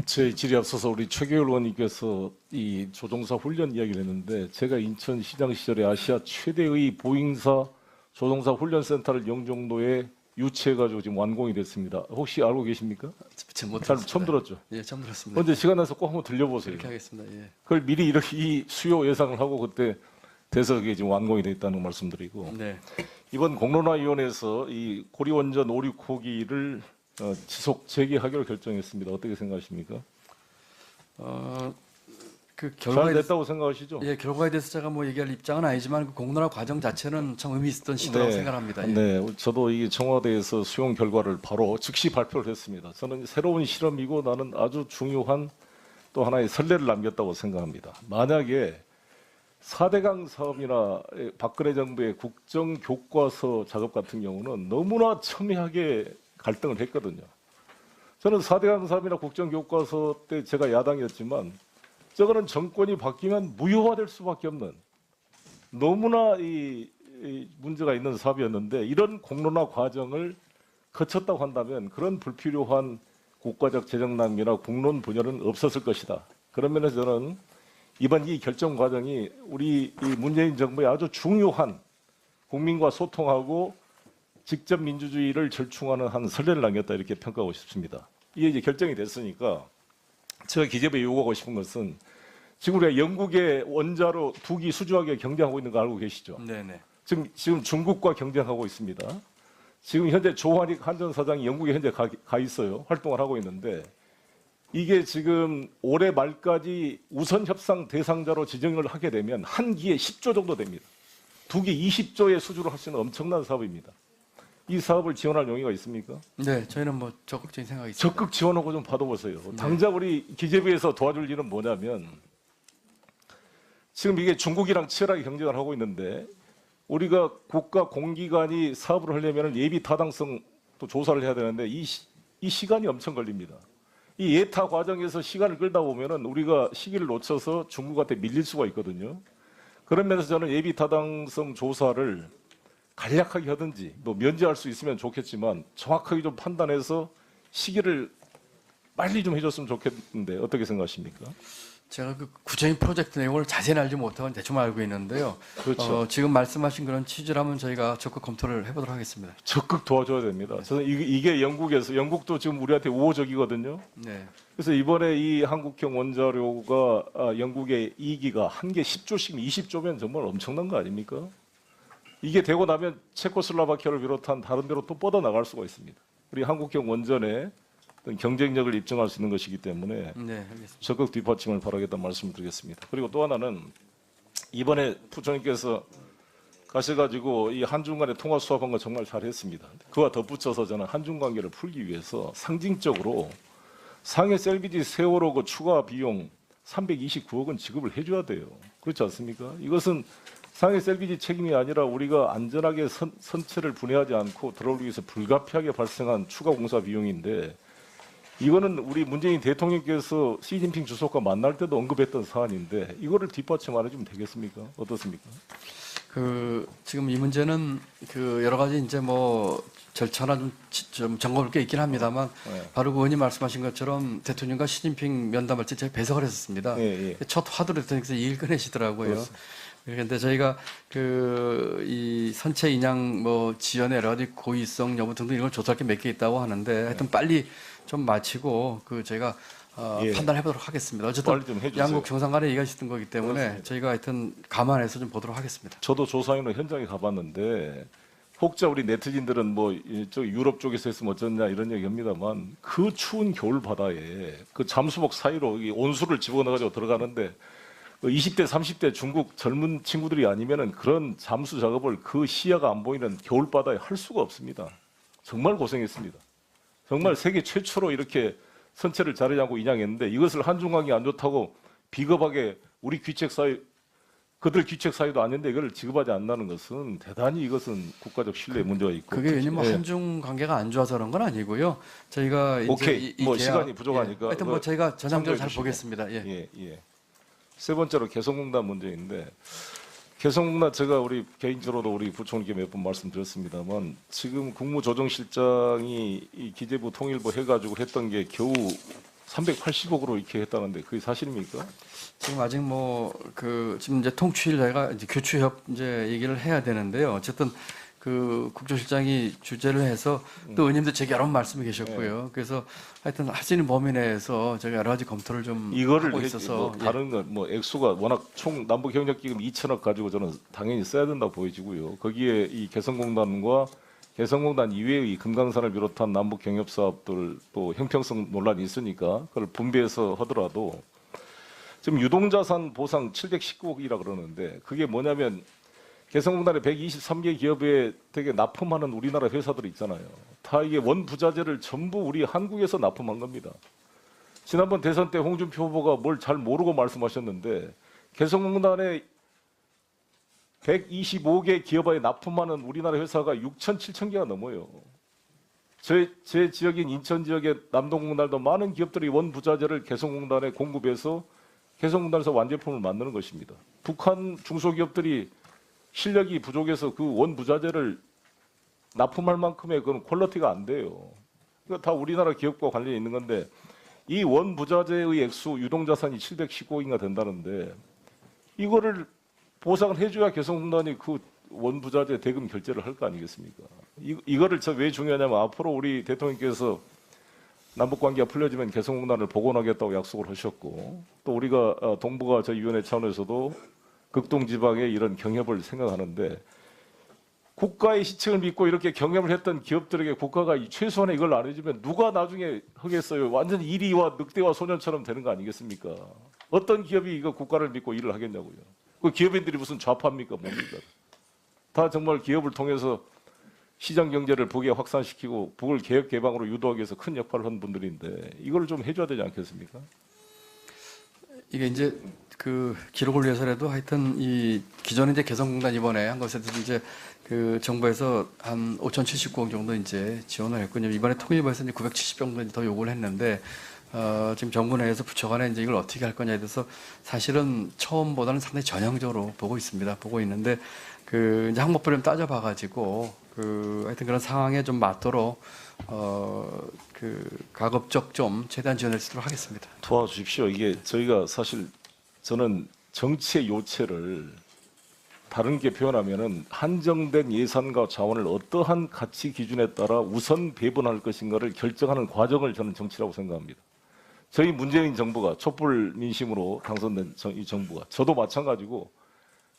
제 질에 앞서서 우리 최계열 의원님께서 이 조종사 훈련 이야기를 했는데 제가 인천시장 시절에 아시아 최대의 보잉사 조종사 훈련센터를 영종도에 유치해가지고 지금 완공이 됐습니다. 혹시 알고 계십니까? 처음 들었죠? 예, 처음 들었습니다. 언제 시간 나서 꼭 한번 들려보세요. 그렇게 하겠습니다. 예. 그걸 미리 이렇게 이 수요 예상을 하고 그때 돼서 그게 지금 완공이 됐다는 말씀드리고 네. 이번 공론화위원회에서 이 고리원전 5, 6호기를 지속 재개하기로 결정했습니다. 어떻게 생각하십니까? 그 잘 결과에 됐다고 생각하시죠? 예, 결과에 대해서 제가 뭐 얘기할 입장은 아니지만 그 공론화 과정 자체는 참 의미 있었던 시도라고 생각합니다. 예. 네, 저도 이 청와대에서 수용 결과를 바로 즉시 발표를 했습니다. 저는 새로운 실험이고 나는 아주 중요한 또 하나의 선례를 남겼다고 생각합니다. 만약에 4대강 사업이나 박근혜 정부의 국정교과서 작업 같은 경우는 너무나 첨예하게 갈등을 했거든요. 저는 4대강 사업이나 국정교과서 때 제가 야당이었지만 저거는 정권이 바뀌면 무효화될 수밖에 없는 너무나 이 문제가 있는 사업이었는데 이런 공론화 과정을 거쳤다고 한다면 그런 불필요한 국가적 재정 낭비나 국론 분열은 없었을 것이다. 그런 면에서 저는 이번 이 결정 과정이 우리 이 문재인 정부의 아주 중요한 국민과 소통하고 직접 민주주의를 절충하는 한 선례를 남겼다 이렇게 평가하고 싶습니다. 이게 이제 결정이 됐으니까 제가 기재부에 요구하고 싶은 것은 지금 우리가 영국의 원자로 2기 수주하게 경쟁하고 있는 거 알고 계시죠? 네네. 지금 중국과 경쟁하고 있습니다. 지금 현재 조한익 한전사장이 영국에 현재 가 있어요. 활동을 하고 있는데 이게 지금 올해 말까지 우선 협상 대상자로 지정을 하게 되면 한 기에 10조 정도 됩니다. 2기 20조의 수주를 할 수 있는 엄청난 사업입니다. 이 사업을 지원할 용의가 있습니까? 네, 저희는 뭐 적극적인 생각이 있습니다. 적극 지원하고 좀 받아보세요. 당장 우리 기재부에서 도와줄 일은 뭐냐면 지금 이게 중국이랑 치열하게 경쟁을 하고 있는데 우리가 국가 공기관이 사업을 하려면 예비 타당성 또 조사를 해야 되는데 이 시간이 엄청 걸립니다. 이 예타 과정에서 시간을 끌다 보면은 우리가 시기를 놓쳐서 중국한테 밀릴 수가 있거든요. 그런 면에서 저는 예비 타당성 조사를 간략하게 하든지 뭐 면제할 수 있으면 좋겠지만 정확하게 좀 판단해서 시기를 빨리 좀 해줬으면 좋겠는데 어떻게 생각하십니까? 제가 그 구체적인 프로젝트 내용을 자세히 알지 못하고 대충 알고 있는데요. 그렇죠. 지금 말씀하신 그런 취지라면 저희가 적극 검토를 해보도록 하겠습니다. 적극 도와줘야 됩니다. 저는 이게 영국도 지금 우리한테 우호적이거든요. 네. 그래서 이번에 이 한국형 원자료가 영국의 2기가 한 개 10조씩 20조면 정말 엄청난 거 아닙니까? 이게 되고 나면 체코슬로바키아를 비롯한 다른 데로 또 뻗어나갈 수가 있습니다. 우리 한국형 원전의 어떤 경쟁력을 입증할 수 있는 것이기 때문에 네, 알겠습니다. 적극 뒷받침을 바라겠다는 말씀을 드리겠습니다. 그리고 또 하나는 이번에 부총리께서 가셔가지고 이 한중 간의 통화 수합한 거 정말 잘했습니다. 그와 덧붙여서 저는 한중 관계를 풀기 위해서 상징적으로 상해스 LBG 세월호 그 추가 비용 329억은 지급을 해줘야 돼요. 그렇지 않습니까? 이것은 상해스 LBG 책임이 아니라 우리가 안전하게 선체를 분해하지 않고 들어오기 위해서 불가피하게 발생한 추가 공사 비용인데 이거는 우리 문재인 대통령께서 시진핑 주석과 만날 때도 언급했던 사안인데 이거를 뒷받침 안 해주면 되겠습니까? 어떻습니까? 지금 이 문제는 여러 가지 이제 뭐 절차나 좀 점검할 게 있긴 합니다만 바로 그 의원님 말씀하신 것처럼 대통령과 시진핑 면담할 때 제가 배석을 했었습니다. 첫 화두를 대통령께서 이익을 꺼내시더라고요. 그렇습니다. 그런데 저희가 이 선체 인양 뭐 지연의 여러 가지 고의성 여부 등등 이걸 조사할 게 몇 개 있다고 하는데 하여튼 빨리 좀 마치고 저희가 판단해 보도록 하겠습니다. 어쨌든 양국 정상 간에 얘기하셨던 거기 때문에 그렇습니다. 저희가 하여튼 감안해서 좀 보도록 하겠습니다. 저도 조사위원 현장에 가봤는데 혹자 우리 네티즌들은 뭐 유럽 쪽에서 했으면 어쩌냐 이런 얘기합니다만 그 추운 겨울 바다에 그 잠수복 사이로 온수를 집어넣어가지고 들어가는데 20대, 30대 중국 젊은 친구들이 아니면은 그런 잠수 작업을 그 시야가 안 보이는 겨울 바다에 할 수가 없습니다. 정말 고생했습니다. 정말 세계 최초로 이렇게 선체를 자르지 않고 인양했는데 이것을 한중관계 안 좋다고 비겁하게 우리 귀책 사유, 그들 귀책 사유도 아닌데 이걸 지급하지 않는다는 것은 대단히 이것은 국가적 신뢰에 문제가 있고. 그게 왜냐면 한중 관계가 안 좋아서 그런 건 아니고요. 저희가 오케이. 이제 뭐 시간이 부족하니까. 하여튼 뭐 저희가 전향적으로 잘 보겠습니다. 세 번째로 개성공단 문제인데 개성공단 제가 우리 개인적으로도 우리 부총리께 몇 번 말씀드렸습니다만 지금 국무조정실장이 이 기재부 통일부 해가지고 했던 게 겨우 380억으로 이렇게 했다는데 그게 사실입니까? 지금 아직 뭐 지금 이제 통추일 저희가 이제 교추협 이제 얘기를 해야 되는데요. 어쨌든 그 국조실장이 주재를 해서 또 의원님도 제게 여러 번 말씀이 계셨고요. 그래서 하여튼 할 수 있는 범위 내에서 저희가 여러 가지 검토를 좀 이거를 하고 있어서 뭐 다른 건 뭐 액수가 워낙 총 남북 협력 기금 2천억 가지고 저는 당연히 써야 된다 보여지고요. 거기에 이 개성공단과 개성공단 이외의 금강산을 비롯한 남북 경협 사업들 또 형평성 논란이 있으니까 그걸 분배해서 하더라도 지금 유동자산 보상 719억이라 그러는데 그게 뭐냐면 개성공단의 123개 기업에 되게 납품하는 우리나라 회사들이 있잖아요. 다 이게 원부자재를 전부 우리 한국에서 납품한 겁니다. 지난번 대선 때 홍준표 후보가 뭘 잘 모르고 말씀하셨는데 개성공단에 125개 기업에 납품하는 우리나라 회사가 6천, 7천 개가 넘어요. 제 지역인 인천 지역의 남동공단도 많은 기업들이 원부자재를 개성공단에 공급해서 개성공단에서 완제품을 만드는 것입니다. 북한 중소기업들이 실력이 부족해서 그 원부자재를 납품할 만큼의 그런 퀄리티가 안 돼요. 이거 다 우리나라 기업과 관련이 있는 건데 이 원부자재의 액수 유동자산이 719억인가 된다는데 이거를 보상을 해줘야 개성공단이 그 원부자재 대금 결제를 할 거 아니겠습니까? 이거를 왜 중요하냐면 앞으로 우리 대통령께서 남북관계가 풀려지면 개성공단을 복원하겠다고 약속을 하셨고 또 우리가 동북아 위원회 차원에서도 극동지방의 이런 경협을 생각하는데 국가의 시책을 믿고 이렇게 경협을 했던 기업들에게 국가가 최소한의 이걸 안 해주면 누가 나중에 하겠어요? 완전 이리와 늑대와 소년처럼 되는 거 아니겠습니까? 어떤 기업이 이거 국가를 믿고 일을 하겠냐고요. 그 기업인들이 무슨 좌파입니까? 뭡니까? 다 정말 기업을 통해서 시장 경제를 북에 확산시키고 북을 개혁 개방으로 유도하기 위해서 큰 역할을 한 분들인데 이걸 좀 해줘야 되지 않겠습니까? 이게 이제 그 기록을 위해서라도 하여튼 이 기존에 이제 개성공단 이번에 한 것에 대해서 이제 그 정부에서 한 5,079억 정도 이제 지원을 했군요. 이번에 통일부에서 이제 970억 정도 더 요구를 했는데 지금 정부 내에서 부처 간에 이제 이걸 어떻게 할 거냐에 대해서 사실은 처음보다는 상당히 전향적으로 보고 있습니다. 보고 있는데 그 이제 항목별로 좀 따져봐가지고 그 하여튼 그런 상황에 좀 맞도록 그 가급적 좀 최대한 지원할 수 있도록 하겠습니다. 도와주십시오. 이게 저희가 사실 저는 정치의 요체를 다른 게 표현하면은 한정된 예산과 자원을 어떠한 가치 기준에 따라 우선 배분할 것인가를 결정하는 과정을 저는 정치라고 생각합니다. 저희 문재인 정부가 촛불 민심으로 당선된 이 정부가 저도 마찬가지고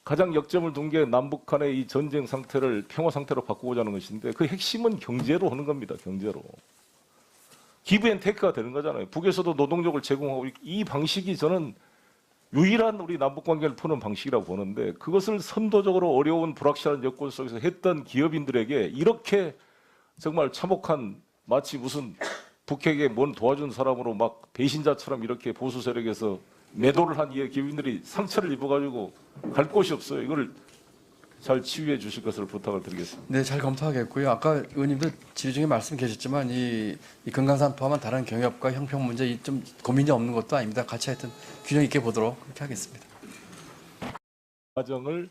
가장 역점을 둔 게 남북 간의 이 전쟁 상태를 평화 상태로 바꾸고자 하는 것인데 그 핵심은 경제로 하는 겁니다. 경제로. 기브앤테이크가 되는 거잖아요. 북에서도 노동력을 제공하고 이 방식이 저는 유일한 우리 남북 관계를 푸는 방식이라고 보는데 그것을 선도적으로 어려운 불확실한 여건 속에서 했던 기업인들에게 이렇게 정말 참혹한 마치 무슨 북핵에 뭔 도와준 사람으로 막 배신자처럼 이렇게 보수 세력에서 매도를 한 이 기업인들이 상처를 입어가지고 갈 곳이 없어요. 이걸 잘 치유해 주실 것을 부탁을 드리겠습니다. 네, 잘 검토하겠고요. 아까 의원님도 질의 중에 말씀 계셨지만 이 금강산 포함한 다른 경협과 형평 문제 좀 고민이 없는 것도 아닙니다. 같이 하여튼 균형 있게 보도록 그렇게 하겠습니다. 과정을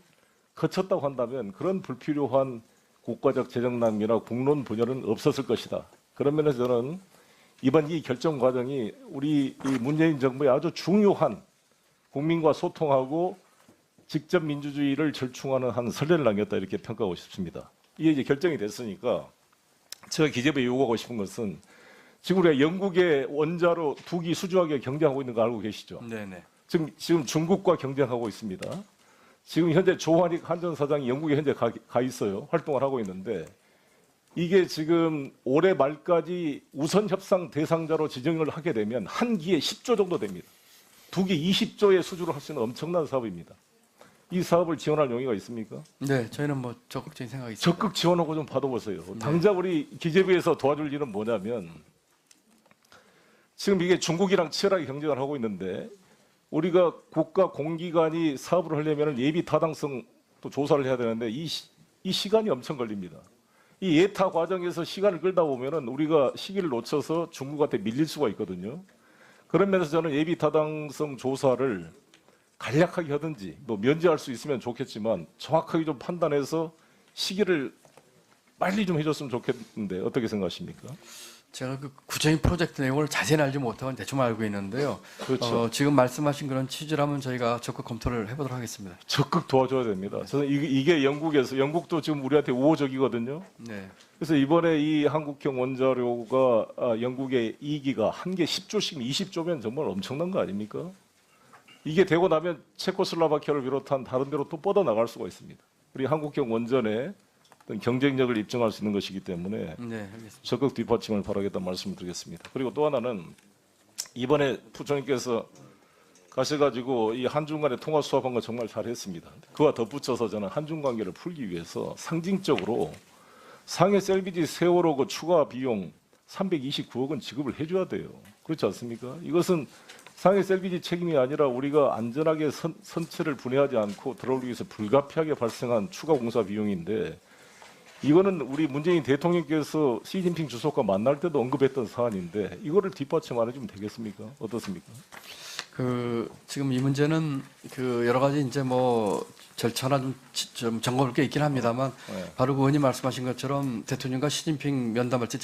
거쳤다고 한다면 그런 불필요한 국가적 재정 낭비나 국론 분열은 없었을 것이다. 그런 면에서 저는 이번 이 결정 과정이 우리 이 문재인 정부의 아주 중요한 국민과 소통하고 직접 민주주의를 절충하는 한 선례를 남겼다 이렇게 평가하고 싶습니다. 이게 이제 결정이 됐으니까 제가 기재부에 요구하고 싶은 것은 지금 우리가 영국의 원자로 2기 수주하게 경쟁하고 있는 거 알고 계시죠? 네네. 지금 중국과 경쟁하고 있습니다. 지금 현재 조한익 한전사장이 영국에 현재 가 있어요. 활동을 하고 있는데 이게 지금 올해 말까지 우선 협상 대상자로 지정을 하게 되면 한 기에 10조 정도 됩니다. 2기 20조의 수주를 할 수 있는 엄청난 사업입니다. 이 사업을 지원할 용의가 있습니까? 네, 저희는 뭐 적극적인 생각이 있습니다. 적극 지원하고 좀 받아보세요. 당장 우리 기재부에서 도와줄 일은 뭐냐면 지금 이게 중국이랑 치열하게 경쟁을 하고 있는데 우리가 국가 공기관이 사업을 하려면 예비 타당성 또 조사를 해야 되는데 이 시간이 엄청 걸립니다. 이 예타 과정에서 시간을 끌다 보면은 우리가 시기를 놓쳐서 중국한테 밀릴 수가 있거든요. 그런 면에서 저는 예비 타당성 조사를 간략하게 하든지 뭐 면제할 수 있으면 좋겠지만 정확하게 좀 판단해서 시기를 빨리 좀 해줬으면 좋겠는데 어떻게 생각하십니까? 제가 그 구체적인 프로젝트 내용을 자세히 알지 못하고 대충 알고 있는데요. 그렇죠. 지금 말씀하신 그런 취지라면 저희가 적극 검토를 해보도록 하겠습니다. 적극 도와줘야 됩니다. 저는 이게 영국도 지금 우리한테 우호적이거든요. 네. 그래서 이번에 이 한국형 원자료가 영국의 2기가 한 개 10조씩 20조면 정말 엄청난 거 아닙니까? 이게 되고 나면 체코슬로바키아를 비롯한 다른 데로 또 뻗어 나갈 수가 있습니다. 우리 한국형 원전의 어떤 경쟁력을 입증할 수 있는 것이기 때문에 네, 알겠습니다. 적극 뒷받침을 바라겠다는 말씀을 드리겠습니다. 그리고 또 하나는 이번에 부총리께서 가셔가지고 이 한중 간의 통화 수합한 거 정말 잘했습니다. 그와 덧붙여서 저는 한중 관계를 풀기 위해서 상징적으로 상해스 LPG 세월호 그 추가 비용 329억 원 지급을 해줘야 돼요. 그렇지 않습니까? 이것은 상해스 LPG 책임이 아니라 우리가 안전하게 선체를 분해하지 않고 들어오기 위해서 불가피하게 발생한 추가 공사 비용인데 이거는 우리 문재인 대통령께서 시진핑 주석과 만날 때도 언급했던 사안인데 이거를 뒷받침 안 해주면 되겠습니까? 어떻습니까? 지금 이 문제는 여러 가지 이제 뭐 절차나 좀 점검할 게 있긴 합니다만 네. 바로 그 의원님 말씀하신 것처럼 대통령과 시진핑 면담할 때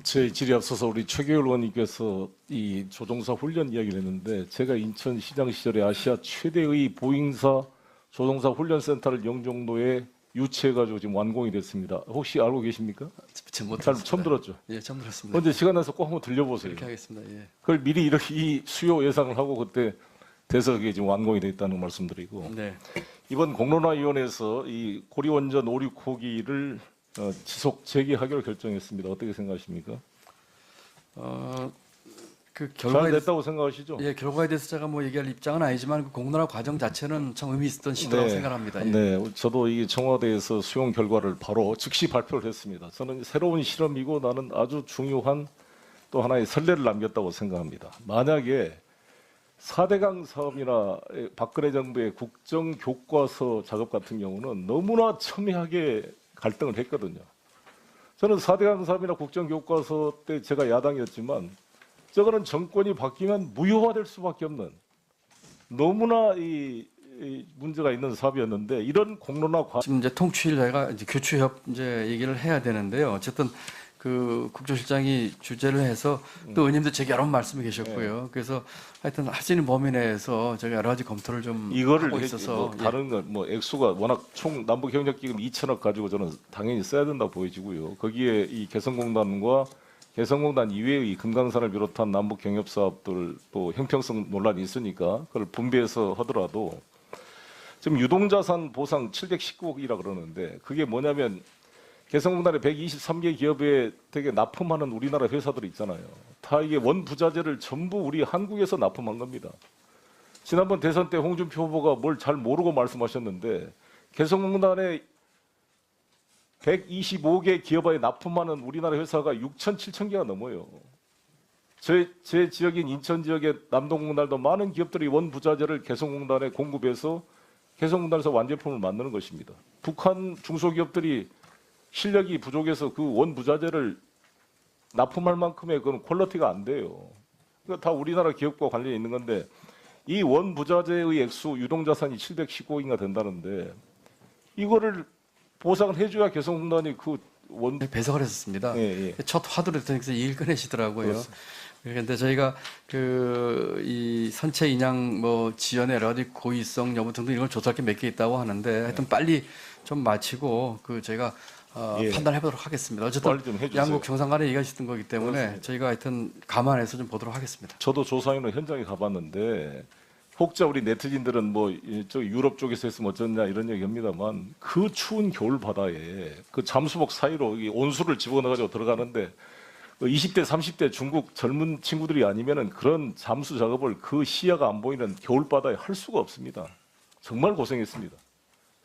제 질의에 앞서서 우리 최계울 의원님께서 이 조종사 훈련 이야기를 했는데 제가 인천시장 시절에 아시아 최대의 보잉사 조종사 훈련센터를 영종도에 유치해가지고 지금 완공이 됐습니다. 혹시 알고 계십니까? 잘 처음 들었죠? 예, 처음 들었습니다. 언제 시간 나서 꼭 한번 들려보세요. 그렇게 하겠습니다. 예. 그걸 미리 이렇게 이 수요 예상을 하고 그때 돼서 그게 지금 완공이 됐다는 말씀드리고 네. 이번 공론화위원회에서 이 고리원전 5, 6호기를 지속 재개하기로 결정했습니다. 어떻게 생각하십니까? 그 잘 결과에 됐다고 생각하시죠? 예, 결과에 대해서 제가 뭐 얘기할 입장은 아니지만 그 공론화 과정 자체는 참 의미 있었던 시도라고 생각합니다. 예. 네, 저도 이 청와대에서 수용 결과를 바로 즉시 발표를 했습니다. 저는 새로운 실험이고 나는 아주 중요한 또 하나의 선례를 남겼다고 생각합니다. 만약에 4대강 사업이나 박근혜 정부의 국정교과서 작업 같은 경우는 너무나 첨예하게 갈등을 했거든요. 저는 4대강 사업이나 국정교과서 때 제가 야당이었지만 저거는 정권이 바뀌면 무효화될 수밖에 없는 너무나 이 문제가 있는 사업이었는데 이런 공론화 지금 이제 통추일 저희가 이제 교추협 이제 얘기를 해야 되는데요. 어쨌든 그 국조실장이 주재를 해서 또 의원님도 제게 여러 번 말씀해 계셨고요. 그래서 하여튼 할 수 있는 범위 내에서 저희가 여러 가지 검토를 좀 이거를 하고 있어서 뭐 다른 건 뭐 액수가 워낙 총 남북 협력 기금 2천억 가지고 저는 당연히 써야 된다 보여지고요. 거기에 이 개성공단과 개성공단 이외의 금강산을 비롯한 남북 경협 사업들 또 형평성 논란이 있으니까 그걸 분배해서 하더라도 지금 유동자산 보상 719억이라 그러는데 그게 뭐냐면 개성공단의 123개 기업에 되게 납품하는 우리나라 회사들이 있잖아요. 다 이게 원부자재를 전부 우리 한국에서 납품한 겁니다. 지난번 대선 때 홍준표 후보가 뭘 잘 모르고 말씀하셨는데 개성공단에 125개 기업에 납품하는 우리나라 회사가 6천, 7천 개가 넘어요. 제 지역인 인천 지역의 남동공단도 많은 기업들이 원부자재를 개성공단에 공급해서 개성공단에서 완제품을 만드는 것입니다. 북한 중소기업들이 실력이 부족해서 그 원부자재를 납품할 만큼의 그런 퀄리티가 안 돼요. 그러니까 다 우리나라 기업과 관련이 있는 건데 이 원부자재의 액수 유동자산이 719억인가 된다는데 이거를 보상을 해줘야 개성공단이 그 배석을 했었습니다. 예. 첫 화두를 대통령께서 일 꺼내시더라고요. 그런데 저희가 이 선체 인양 뭐 지연의 여러 가지 고의성 여부 등등 이걸 조사할 게 몇 개 있다고 하는데 하여튼 빨리 좀 마치고 저희가 판단해 보도록 하겠습니다. 어쨌든 빨리 좀 해주세요. 양국 정상 간의 얘기가 있었던 거기 때문에 그렇습니다. 저희가 하여튼 감안해서 좀 보도록 하겠습니다. 저도 조사위원 현장에 가봤는데 혹자 우리 네티즌들은 뭐 저 유럽 쪽에서 했으면 어쩌냐 이런 얘기합니다만 그 추운 겨울 바다에 그 잠수복 사이로 이 온수를 집어넣어가지고 들어가는데 20대 30대 중국 젊은 친구들이 아니면은 그런 잠수 작업을 그 시야가 안 보이는 겨울 바다에 할 수가 없습니다. 정말 고생했습니다.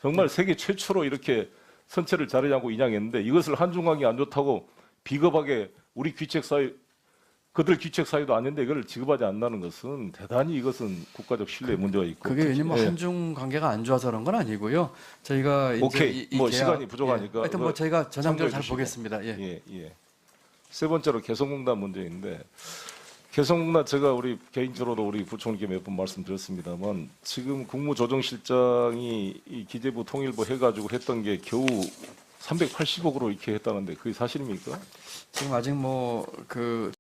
정말 세계 최초로 이렇게 선체를 자르지 않고 인양했는데 이것을 한중관계 안 좋다고 비겁하게 우리 귀책 사유 그들 귀책 사유도 아닌데 이걸 지급하지 않는다는 것은 대단히 이것은 국가적 신뢰에 문제가 있고 그게 왜냐면 뭐 예. 한중 관계가 안 좋아서 그런 건 아니고요. 저희가 이제 오케이. 뭐 시간이 부족하니까 하여튼 뭐 저희가 전향적으로 잘 참고해 주시고. 보겠습니다. 예. 세 번째로 개성공단 문제인데 개성문화 제가 우리 개인적으로도 우리 부총리께 몇 번 말씀드렸습니다만 지금 국무조정실장이 이 기재부 통일부 해가지고 했던 게 겨우 380억으로 이렇게 했다는데 그게 사실입니까? 지금 아직 뭐그